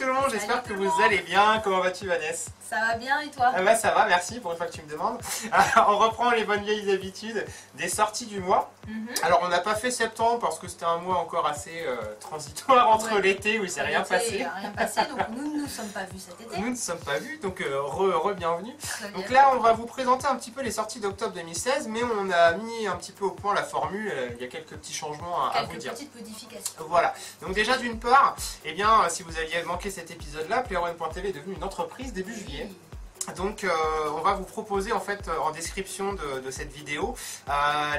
tout le monde, j'espère que vous allez bien. Comment vas-tu Vanessa? Ça va bien et toi? Bah ça va, merci pour une fois que tu me demandes. Alors, on reprend les bonnes vieilles habitudes des sorties du mois. Alors on n'a pas fait septembre parce que c'était un mois encore assez transitoire entre l'été où il s'est rien passé. Il n'y a rien passé, donc nous ne nous sommes pas vus cet été. Nous ne sommes pas vus, donc bienvenue. Donc là on va vous présenter un petit peu les sorties d'octobre 2016, mais on a mis un petit peu au point la formule, il y a quelques petits changements à vous dire. Quelques petites modifications. Voilà, donc déjà d'une part, eh bien, si vous aviez manqué cet épisode-là, PlayerOne.tv est devenu une entreprise début juillet. Donc on va vous proposer en fait en description de cette vidéo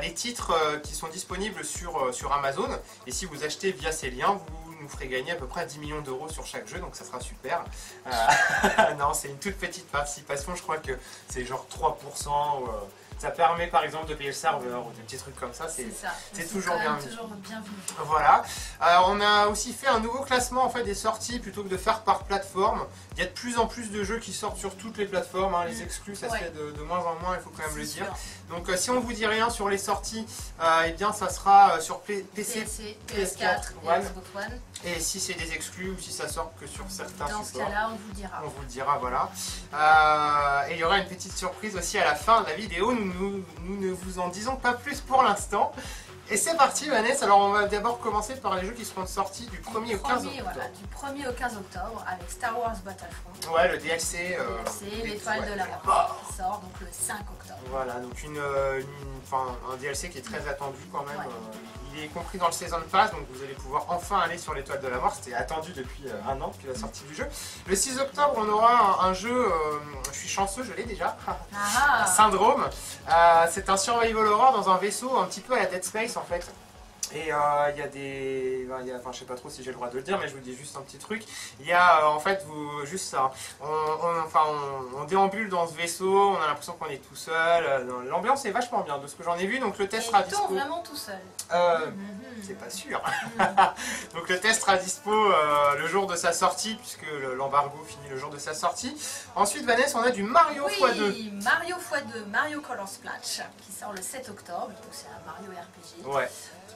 les titres qui sont disponibles sur Amazon, et si vous achetez via ces liens, vous nous ferez gagner à peu près 10 millions d'euros sur chaque jeu, donc ça sera super. Non, c'est une toute petite participation, je crois que c'est genre 3%. Ça permet par exemple de payer le serveur ou des petits trucs comme ça, c'est toujours bienvenu. Voilà. On a aussi fait un nouveau classement en fait des sorties plutôt que de faire par plateforme. Il y a de plus en plus de jeux qui sortent sur toutes les plateformes, hein. Les exclus ça se fait de moins en moins, il faut quand même le dire. Donc si on vous dit rien sur les sorties, eh bien ça sera sur PC, PS4 et Xbox One. Et si c'est des exclus ou si ça sort que sur certains supports, dans ce cas-là, on vous le dira. On vous le dira, voilà. Et il y aura une petite surprise aussi à la fin de la vidéo. Nous ne vous en disons pas plus pour l'instant. Et c'est parti Vanessa, alors on va d'abord commencer par les jeux qui seront sortis du 1er au 15 octobre. Voilà, du 1er au 15 octobre avec Star Wars Battlefront. Ouais, le DLC. L'étoile de la mort qui sort donc le 5 octobre. Voilà, donc un DLC qui est très attendu quand même. Il est compris dans le Season Pass, donc vous allez pouvoir enfin aller sur l'étoile de la mort. C'était attendu depuis un an, depuis la sortie du jeu. Le 6 octobre, on aura un jeu, je suis chanceux, je l'ai déjà, Syndrome. C'est un survival horror dans un vaisseau un petit peu à la Dead Space en fait. Et il y a des... Enfin, je sais pas trop si j'ai le droit de le dire, mais je vous dis juste un petit truc. Il y a en fait, juste ça. On déambule dans ce vaisseau, on a l'impression qu'on est tout seul. L'ambiance est vachement bien de ce que j'en ai vu, donc le test sera dispo. Vraiment tout seul. C'est pas sûr. Donc le test sera dispo le jour de sa sortie, puisque l'embargo finit le jour de sa sortie. Ensuite, Vanessa, on a du Mario x2. Oui, Mario x2, Mario Color Splash, qui sort le 7 octobre. Donc c'est un Mario RPG. Ouais.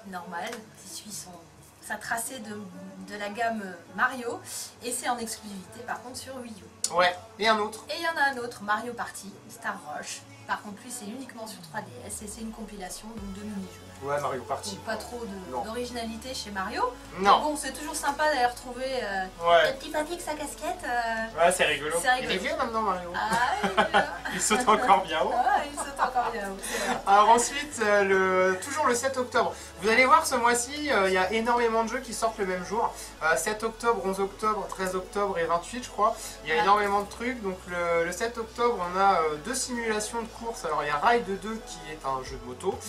Normal, qui suit sa tracée de la gamme Mario, et c'est en exclusivité par contre sur Wii U. Ouais, et un autre. Et il y en a un autre, Mario Party, Star Rush. Par contre lui c'est uniquement sur 3DS et c'est une compilation donc, de mini-jeux. Ouais, Mario Party. Donc, pas trop d'originalité chez Mario. Non. Mais bon, c'est toujours sympa d'aller retrouver le petit papy avec sa casquette. Ouais, c'est rigolo. Il est vieux maintenant Mario. Il saute encore bien haut. Il saute encore bien haut. Alors ensuite, toujours le 7 octobre. Vous allez voir ce mois-ci, il y a énormément de jeux qui sortent le même jour. 7 octobre, 11 octobre, 13 octobre et 28 je crois. Il y a énormément de trucs. Donc le 7 octobre, on a deux simulations de course. Alors il y a Ride 2 qui est un jeu de moto.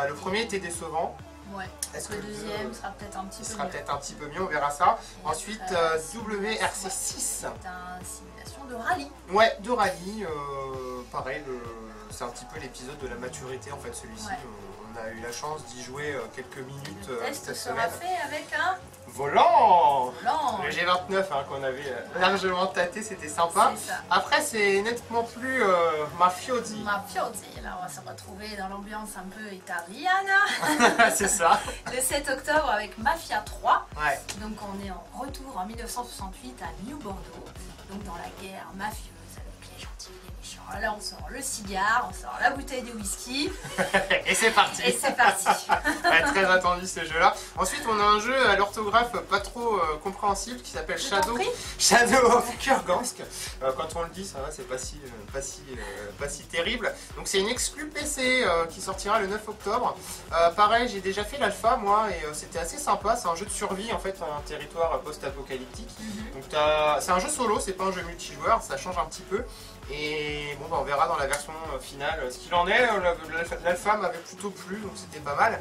Le premier était décevant. Ouais. Est-ce que le deuxième sera peut-être un petit peu mieux. Sera peut-être un petit peu mieux, on verra ça. Ensuite, WRC6. C'est une simulation de rallye. Ouais, de rallye. Pareil, c'est un petit peu l'épisode de la maturité en fait celui-ci. Ouais. On a eu la chance d'y jouer quelques minutes cette semaine. Le test sera fait avec un volant. Le G29 qu'on avait largement tâté, c'était sympa. Après c'est nettement plus mafiosi. Là on va se retrouver dans l'ambiance un peu italiana. C'est ça. Le 7 octobre avec Mafia 3. Ouais. Donc on est en retour en 1968 à New Bordeaux. Donc dans la guerre mafieuse avec les gentils et les méchants. Là on sort le cigare, on sort la bouteille de whisky. Et c'est parti. Et c'est parti. Ouais, très attendu ce jeu là. Ensuite on a un jeu à l'orthographe pas trop compréhensible qui s'appelle Shadow of Kurgansk. Quand on le dit ça va, c'est pas si terrible. Donc c'est une exclue PC qui sortira le 9 octobre. Pareil, j'ai déjà fait l'alpha moi et c'était assez sympa. C'est un jeu de survie en fait dans un territoire post-apocalyptique. Donc c'est un jeu solo, c'est pas un jeu multijoueur, ça change un petit peu. Et bon, on verra dans la version finale ce qu'il en est. L'alpha m'avait plutôt plu, donc c'était pas mal.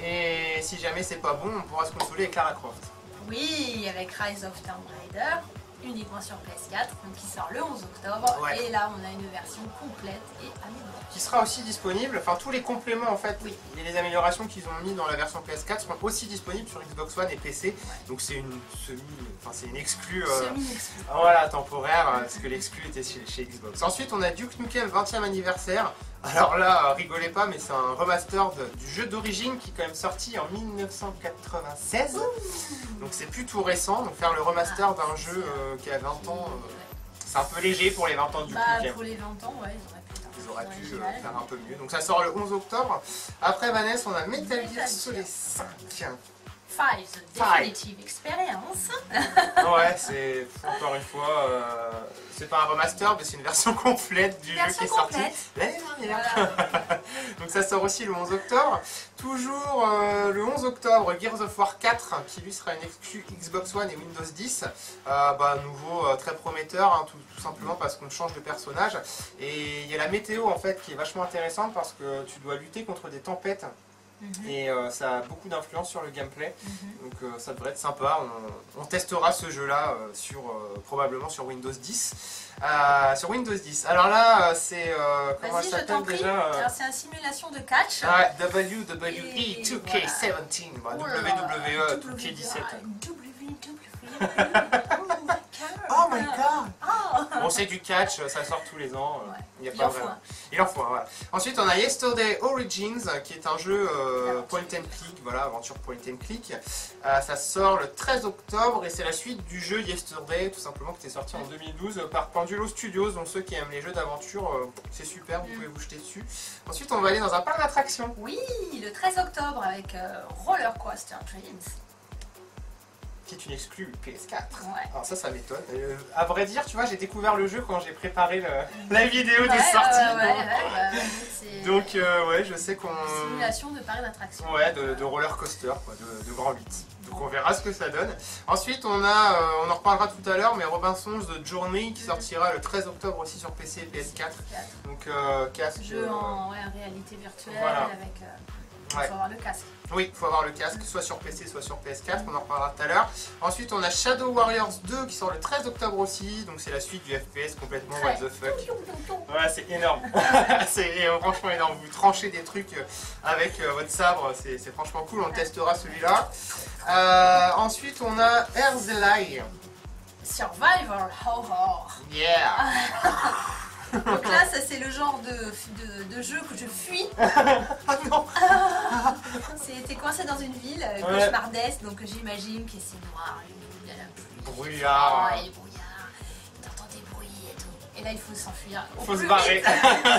Et si jamais c'est pas bon, on pourra se consoler avec Lara Croft. Oui, avec Rise of Tomb Raider, uniquement sur PS4, donc qui sort le 11 octobre. Ouais. Et là, on a une version complète et améliorée. Qui sera aussi disponible, enfin tous les compléments en fait, et les améliorations qu'ils ont mis dans la version PS4 seront aussi disponibles sur Xbox One et PC. Donc c'est une exclue, voilà, temporaire, parce que l'exclu était chez Xbox. Ensuite on a Duke Nukem 20e anniversaire, Alors là, rigolez pas, mais c'est un remaster du jeu d'origine qui est quand même sorti en 1996. Donc c'est plus tout récent, donc faire le remaster d'un jeu qui a 20 ans, c'est un peu léger pour les 20 ans du coup. Pour les 20 ans, ouais, ils auraient pu faire un peu mieux. Donc ça sort le 11 octobre. Après Vanessa, on a Metal Gear Solid 5. 5, The Definitive Experience. Ouais, c'est encore une fois, c'est pas un remaster, mais c'est une version complète du jeu qui est sorti l'année dernière. Voilà. Donc ça sort aussi le 11 octobre. Toujours le 11 octobre, Gears of War 4, qui lui sera une exclu Xbox One et Windows 10. Nouveau, très prometteur, hein, tout simplement parce qu'on change de personnage. Et il y a la météo en fait qui est vachement intéressante parce que tu dois lutter contre des tempêtes. Et ça a beaucoup d'influence sur le gameplay, donc ça devrait être sympa. On testera ce jeu là probablement sur Windows 10. Sur Windows 10. Alors là, c'est comment ça s'appelle déjà Alors c'est une simulation de catch. WWE 2K17, WWE 2K17. Oh my god! Bon, c'est du catch, ça sort tous les ans. Il en faut un. Il en faut un, voilà. Ensuite, on a Yesterday Origins, qui est un jeu point and click, voilà, aventure point and click. Ça sort le 13 octobre et c'est la suite du jeu Yesterday, tout simplement, qui est sorti en 2012 par Pendulo Studios. Donc ceux qui aiment les jeux d'aventure, c'est super, vous pouvez vous jeter dessus. Ensuite, on va aller dans un parc d'attractions. Oui, le 13 octobre avec Roller Coaster Dreams. Qui est une exclue PS4. Ouais. Alors ça m'étonne. À vrai dire, tu vois, j'ai découvert le jeu quand j'ai préparé la vidéo des sorties. Donc ouais, je sais qu'on... Simulation de parc d'attraction. Ouais, de roller coaster, quoi, de grand 8. Donc on verra ce que ça donne. Ensuite, on en reparlera tout à l'heure, mais Robinsons The Journey qui sortira le 13 octobre aussi sur PC et PS4. Donc casque... Jeu en réalité virtuelle voilà. avec... Il faut avoir le casque. Oui, il faut avoir le casque, soit sur PC, soit sur PS4, on en reparlera tout à l'heure. Ensuite, on a Shadow Warriors 2 qui sort le 13 octobre aussi, donc c'est la suite du FPS complètement what the fuck. Ouais, c'est énorme. C'est franchement énorme. Vous tranchez des trucs avec votre sabre, c'est franchement cool, on testera celui-là. Ensuite, on a Erzeli. Survival Horror. Yeah. Donc là, ça c'est le genre de jeu que je fuis. Ah non. T'es coincé dans une ville cauchemardesque, donc j'imagine que c'est noir, il y a la pluie, brouillard. et brouillard, t'entends des bruits et tout. Et là, il faut s'enfuir. Il faut se barrer.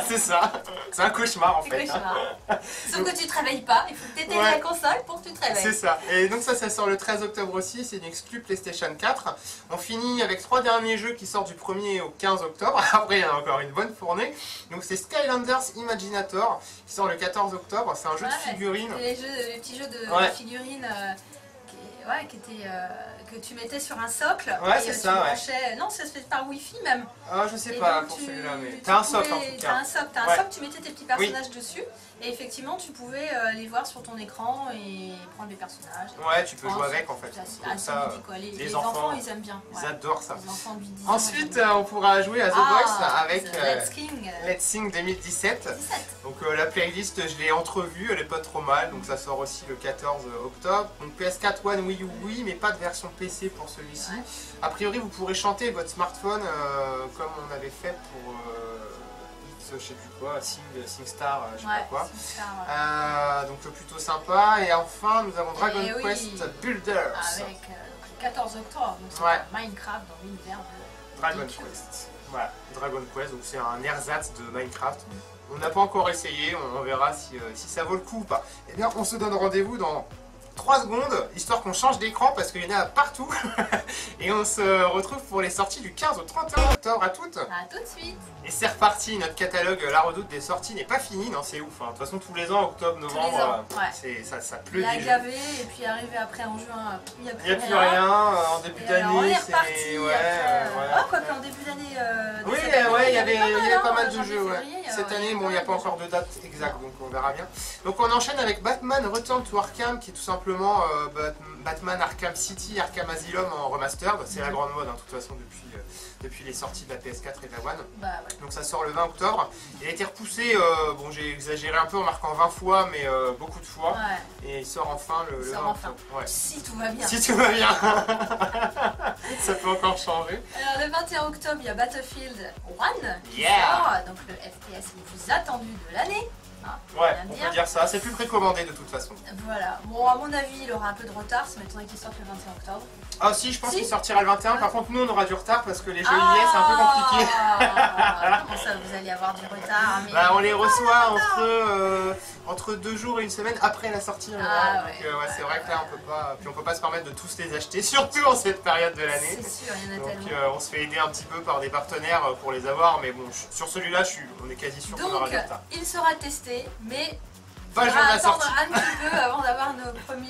C'est ça. C'est un cauchemar en fait. Sauf que tu te réveilles pas, il faut que tu éteignes la console pour que tu te réveilles. C'est ça. Et donc ça sort le 13 octobre aussi, c'est une exclue PlayStation 4. On finit avec 3 derniers jeux qui sortent du 1er au 15 octobre. Après, il y a encore une bonne fournée. Donc c'est Skylanders Imaginator qui sort le 14 octobre. C'est un jeu de figurines. Les petits jeux de figurines que tu mettais sur un socle. Ouais, c'est ça, Non, ça se fait par Wi-Fi même. Ah, je sais pas pour celui-là, mais t'as un socle en tout cas. T'as un socle, tu mettais tes petits personnages dessus. Et effectivement, tu pouvais les voir sur ton écran et prendre les personnages. Ouais, tu peux jouer avec en fait. Comme ça, les enfants, ils aiment bien. Ils adorent ça. Les enfants de 10 ans, ensuite, on pourra jouer à The Voice avec Let's Sing 2017. Donc la playlist, je l'ai entrevue, elle est pas trop mal. Donc ça sort aussi le 14 octobre. Donc PS4, One, Wii U, oui, mais pas de version PC pour celui-ci. A priori, vous pourrez chanter votre smartphone comme on avait fait pour... je sais plus quoi, SingStar, je sais pas quoi. Donc plutôt sympa. Et enfin, nous avons Dragon Quest Builders. Avec le 14 octobre, donc c'est Minecraft dans l'univers de Dragon Quest. Voilà, Dragon Quest, donc c'est un ersatz de Minecraft. On n'a pas encore essayé, on verra si ça vaut le coup ou pas. Eh bien, on se donne rendez-vous dans 3 secondes, histoire qu'on change d'écran parce qu'il y en a partout. Et on se retrouve pour les sorties du 15 au 31 octobre. À toutes. À tout de suite. Et c'est reparti, notre catalogue La Redoute des sorties n'est pas fini, non c'est ouf. De toute façon tous les ans, octobre, novembre, ça pleut. Il a gavé et puis arrivé après en juin, il n'y a plus rien. En début d'année, on est reparti. c'est... Quoi qu'en début d'année... oui, il y avait pas mal de jeux. Cette année, bon, il n'y a pas encore de date exacte, donc on verra bien. Donc on enchaîne avec Batman Return to Arkham, qui est tout simplement simplement Batman Arkham City, Arkham Asylum en remastered. C'est la grande mode, hein, de toute façon, depuis les sorties de la PS4 et de la One. Bah ouais. Donc ça sort le 20 octobre. Il a été repoussé, bon j'ai exagéré un peu en marquant 20 fois, mais beaucoup de fois. Ouais. Et il sort enfin le 20 octobre. Ouais. Si tout va bien. Si tout va bien. Ça peut encore changer. Alors le 21 octobre, il y a Battlefield 1 qui Yeah. sort, donc le FPS le plus attendu de l'année. Hein, Ouais, on on vient peut de dire ça. C'est plus précommandé de toute façon. Voilà. Bon, à mon avis, il aura un peu de retard, ça m'étonnerait qu'il sorte le 21 octobre. Ah si, je pense Si. qu'il sortira le 21. Ouais. Par contre, nous on aura du retard parce que les jeux IA c'est un peu compliqué. Comment ça, vous allez avoir du retard mais... Bah, on les reçoit entre 2 jours et une semaine après la sortie. Ah, donc ouais. ouais, c'est vrai que là on peut pas se permettre de tous les acheter, surtout en cette période de l'année. C'est sûr, il y en a Donc tellement. on se fait aider un petit peu par des partenaires pour les avoir, mais bon, sur celui-là, on est quasi sûr qu'on aura Donc, du retard. il sera testé, mais Pas il le jour de faudra la attendre sortie. un petit peu avant d'avoir nos premiers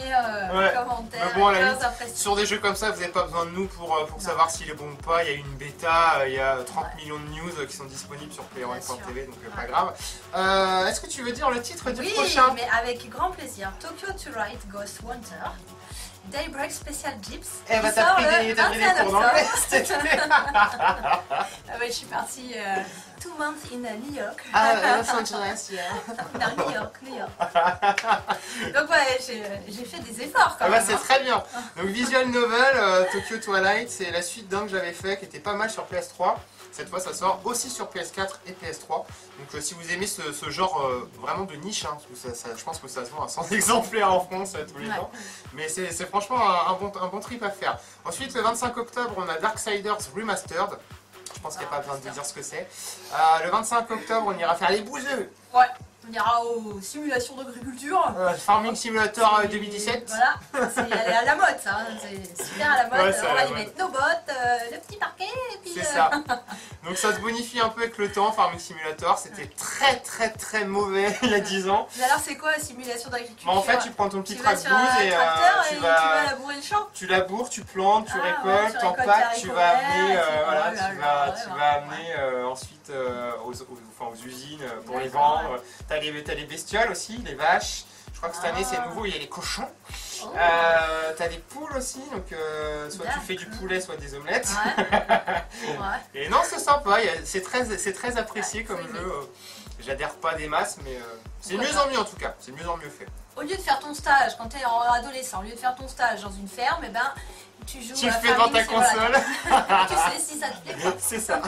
Ouais. commentaires, Mais bon, à la premières limite, impressions. Sur des jeux comme ça, vous n'avez pas besoin de nous pour savoir s'il est bon ou pas. Il y a une bêta, il y a 30 millions de news qui sont disponibles sur playone.tv, donc pas grave. Est-ce que tu veux dire le titre du Oui, prochain? mais avec grand plaisir. Tokyo to Ride Ghost Hunter, Daybreak Special Gyps. Eh bah qui t'as sort pris le des 21 cours d'anglais octobre. cet été. Ah ouais, je suis partie 2 months in New York. Ah, Los Angeles, yeah. Non, New York. Donc ouais, j'ai fait des efforts quand Ah bah même. c'est très bien. Donc Visual Novel, Tokyo Twilight, c'est la suite d'un que j'avais fait qui était pas mal sur PS3. Cette fois ça sort aussi sur PS4 et PS3. Donc si vous aimez ce genre vraiment de niche, hein, parce que je pense que ça se vend à 100 exemplaires en France tous les ans. Mais c'est franchement un bon trip à faire. Ensuite le 25 octobre on a Darksiders Remastered. Je pense qu'il n'y a pas besoin de dire ce que c'est. Le 25 octobre on ira faire les bouseux. Ouais, on ira aux simulations d'agriculture. Farming Simulator 2017. Voilà, c'est à la mode ça, hein. C'est super à la mode. Ouais, c'est à on la va y mode. mettre nos bottes, le petit parquet et puis... C'est ça. Donc ça se bonifie un peu avec le temps, Farming Simulator. C'était très mauvais il y a 10 ans. Mais alors c'est quoi la simulation d'agriculture? Bah, en fait, tu prends ton petit tu vas tractouze sur un et tracteur tu et tu vas vas labourer le champ. tu laboures, tu plantes, tu Ah, ouais, récoltes, tu récoltes t'empaques, les tu haricots vas amener, verts, et puis- voilà, oh là là, tu ouais, vas amener ensuite aux usines pour les D'accord, vendre. T'as les bestioles aussi, les vaches. Je crois que cette année c'est nouveau, il y a les cochons. Oh. T'as des poules aussi, donc soit tu fais du poulet, soit des omelettes. Ouais. Et non, c'est sympa, c'est très apprécié Ouais, comme faut jeu. J'adhère pas des masses, mais c'est Ouais. mieux en mieux en tout cas. C'est mieux en mieux fait. Au lieu de faire ton stage quand t'es adolescent, au lieu de faire ton stage dans une ferme, et ben tu joues Tu le à fais devant ta Farming, c'est console. voilà. Tu sais si ça te plaît pas. C'est ça.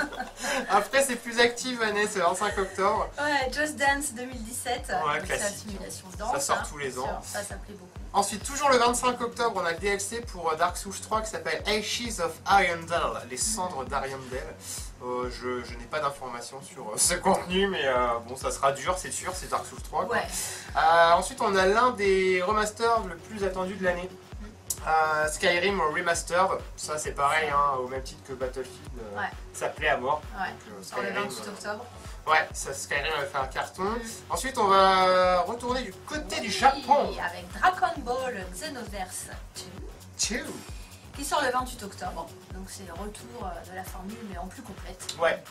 Après, c'est plus actif, Vanessa, le 25 octobre. Ouais, Just Dance 2017. Ouais, donc c'est la classique. simulation de danse. Ça sort hein, tous les bien ans. sûr. Ça plaît beaucoup. Ensuite, toujours le 25 octobre, on a le DLC pour Dark Souls 3 qui s'appelle Ashes of Arundel, les cendres d'Arundel. Je n'ai pas d'informations sur ce contenu, mais bon, ça sera dur, c'est sûr, c'est Dark Souls 3. Quoi. Ouais. Ensuite, on a l'un des remasters le plus attendu de l'année. Skyrim Remastered, ça c'est pareil, hein, au même titre que Battlefield, Ouais. ça plaît à mort. Ouais. Donc, Sur le 28 octobre. ouais, Skyrim a fait un carton. Ensuite, on va retourner du côté du Japon. Oui, avec Dragon Ball Xenoverse 2, Tchou. qui sort le 28 octobre. Donc c'est le retour de la formule, mais en plus complète. Ouais,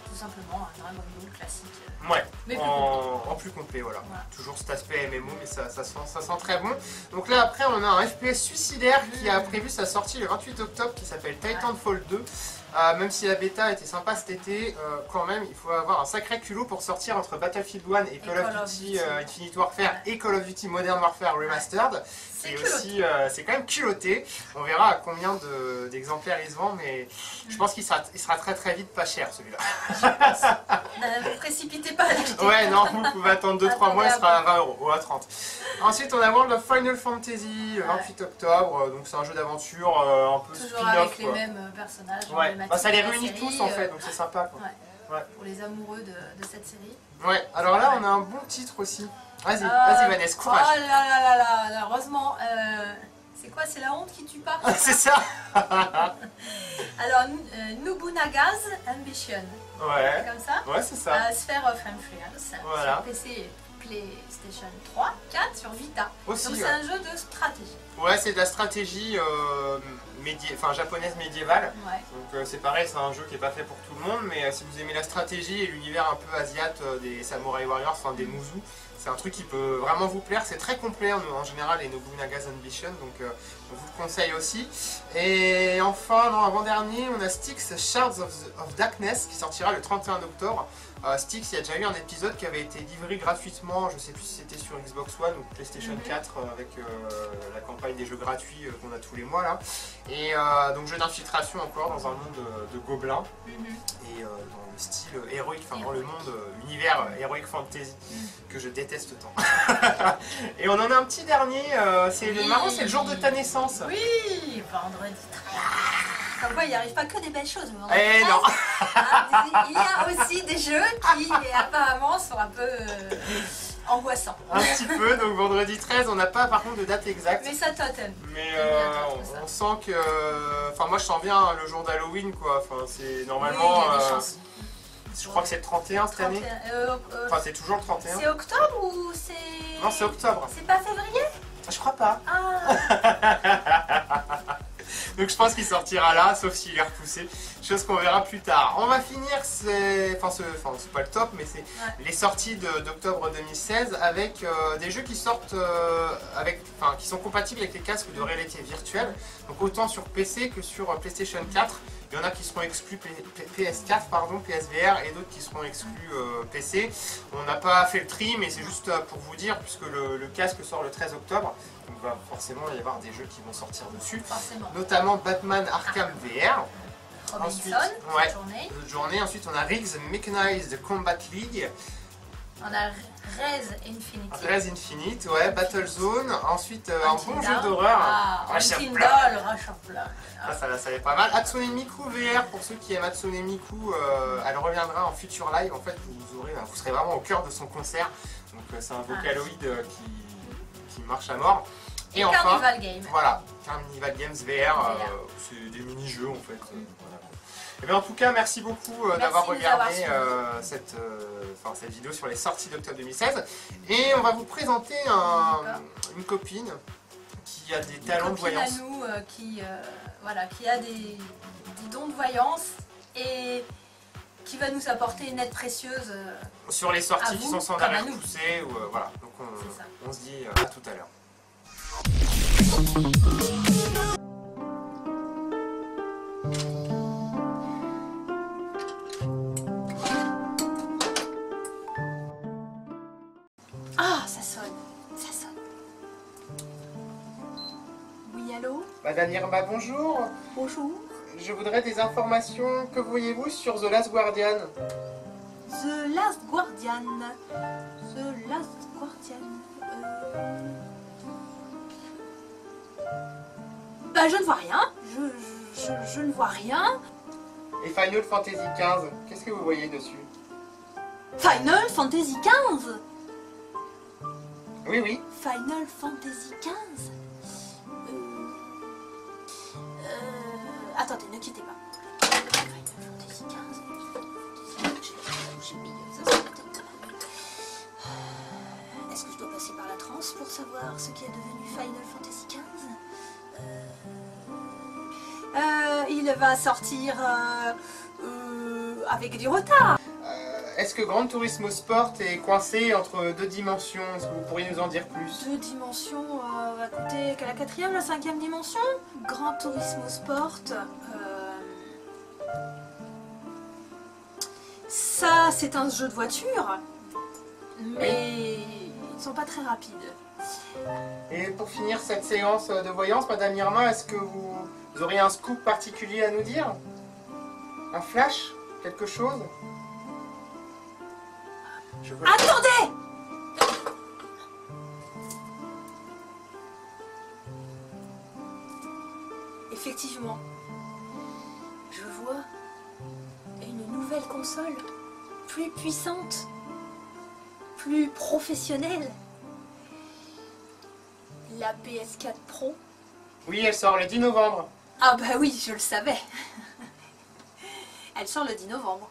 Tout simplement un Dragon Ball classique. ouais. Mais plus En plus complet, voilà. Voilà. Toujours cet aspect MMO, mais ça sent très bon. Donc là, après, on a un FPS suicidaire qui a prévu sa sortie le 28 octobre, qui s'appelle Titanfall 2. Même si la bêta était sympa cet été, quand même, il faut avoir un sacré culot pour sortir entre Battlefield 1 et Call of Duty Infinite Warfare et Call of Duty Modern Warfare Remastered. C'est Et culotté. aussi, c'est quand même culotté. On verra à combien d'exemplaires il se vend, mais je pense qu'il sera très vite pas cher celui-là. Ne vous précipitez pas à l'acheter. Ouais, non, vous pouvez attendre 2-3 mois, il sera à 20 € ou à 30. Ensuite, on a World of Final Fantasy le 28 octobre, donc c'est un jeu d'aventure un peu Toujours spin-off. avec les quoi. mêmes personnages. Ouais, emblématiques bah, ça les de la réunit série, tous en fait, donc c'est sympa quoi. Ouais. Pour les amoureux de cette série. Ouais, alors là, on a un bon titre aussi. Vas-y, Vanessa, Oh courage. là, heureusement. C'est quoi? C'est la honte qui tue pas? C'est ça. Alors, Nobunaga's Ambition. Ouais, C'est comme ça? ouais, c'est ça. Sphere of Influence. Voilà. Sur PC, PlayStation 3, 4 sur Vita. Aussi, donc c'est ouais. un jeu de stratégie. Ouais, c'est de la stratégie japonaise médiévale. Ouais. Donc c'est pareil, c'est un jeu qui est pas fait pour tout le monde, mais si vous aimez la stratégie et l'univers un peu asiate des Samurai Warriors, enfin des Muzu, c'est un truc qui peut vraiment vous plaire. C'est très complet en général, les Nobunaga's Ambition, donc on vous le conseille aussi. Et enfin, non, avant-dernier, on a Styx Shards of Darkness qui sortira le 31 octobre. Styx, il y a déjà eu un épisode qui avait été livré gratuitement, je sais plus si c'était sur Xbox One ou PlayStation 4 avec la campagne des jeux gratuits qu'on a tous les mois là. Et donc jeu d'infiltration encore dans un monde de gobelins et dans le style héroïque, enfin dans le monde, univers Heroic Fantasy que je déteste tant. Et on en a un petit dernier, c'est marrant, c'est le jour de ta naissance. Oui, vendredi 13. Comme quoi, il n'y arrive pas que des belles choses. Mais vendredi Eh 13, non. il y a aussi des jeux qui apparemment sont un peu angoissants. Un petit peu, donc vendredi 13, on n'a pas par contre de date exacte. Mais ça totem. Mais on sent que... Enfin moi je sens bien le jour d'Halloween quoi, enfin c'est normalement... Oui, il y a des chances. Je crois que c'est le 31 cette année. Enfin c'est toujours le 31. C'est octobre ou c'est... Non c'est octobre. C'est pas février? Je crois pas. Ah. Donc je pense qu'il sortira là, sauf s'il est repoussé. Chose qu'on verra plus tard. On va finir, c'est pas le top, mais c'est les sorties d'octobre 2016 avec des jeux qui sortent, qui sont compatibles avec les casques de réalité virtuelle. Donc autant sur PC que sur PlayStation 4. Il y en a qui seront exclus PS4, pardon, PSVR et d'autres qui seront exclus PC. On n'a pas fait le tri, mais c'est juste pour vous dire, puisque le casque sort le 13 octobre. Donc va forcément y avoir des jeux qui vont sortir dessus. Forcément. Notamment Batman Arkham VR. Robinson, Ensuite, journée. journée. Ensuite, on a Riggs Mechanized Combat League. On a Rez Infinity. Rez Infinite, ouais, Battlezone. Ensuite, un bon jeu Down. d'horreur. Rush of Blood, Rush of Blood. Ça va être pas mal. Hatsune Miku VR, pour ceux qui aiment Hatsune Miku, elle reviendra en future live. En fait, vous serez vraiment au cœur de son concert. Donc, c'est un Vocaloid qui marche à mort. Et enfin, Carnival Games. Voilà, Carnival Games VR, c'est des mini-jeux en fait. Voilà. Et bien, en tout cas, merci beaucoup d'avoir regardé cette vidéo sur les sorties d'octobre 2016. Et on va vous présenter une copine qui a des talents de voyance. Une copine à nous qui a des dons de voyance et qui va nous apporter une aide précieuse sur les sorties qui sont sans arrêt repoussées. Voilà. Donc on se dit à tout à l'heure. Ah, ça sonne. Oui, allô? Madame Irma, bonjour. Bonjour. Je voudrais des informations. Que voyez-vous sur The Last Guardian? The Last Guardian. The Last Guardian. Bah, je ne vois rien. Je ne vois rien. Et Final Fantasy XV, qu'est-ce que vous voyez dessus? Final Fantasy XV. Oui. Final Fantasy XV. Attendez, ne quittez pas. Final Fantasy XV. J'ai mis ça sur la tête de la bulle. Est-ce que je dois passer par la transe pour savoir ce qui est devenu Final Fantasy XV? Il va sortir avec du retard. Est-ce que Gran Turismo Sport est coincé entre deux dimensions? Est-ce que vous pourriez nous en dire plus? Deux dimensions, écoutez, la quatrième, la cinquième dimension? Gran Turismo Sport. Ça, c'est un jeu de voiture, mais ils ne sont pas très rapides. Et pour finir cette séance de voyance, Madame Irma, est-ce que vous auriez un scoop particulier à nous dire? Un flash? Quelque chose? Attendez! Effectivement, je vois une nouvelle console, plus puissante, plus professionnelle. La PS4 Pro. Oui, elle sort le 10 novembre. Ah bah oui, je le savais. Elle sort le 10 novembre.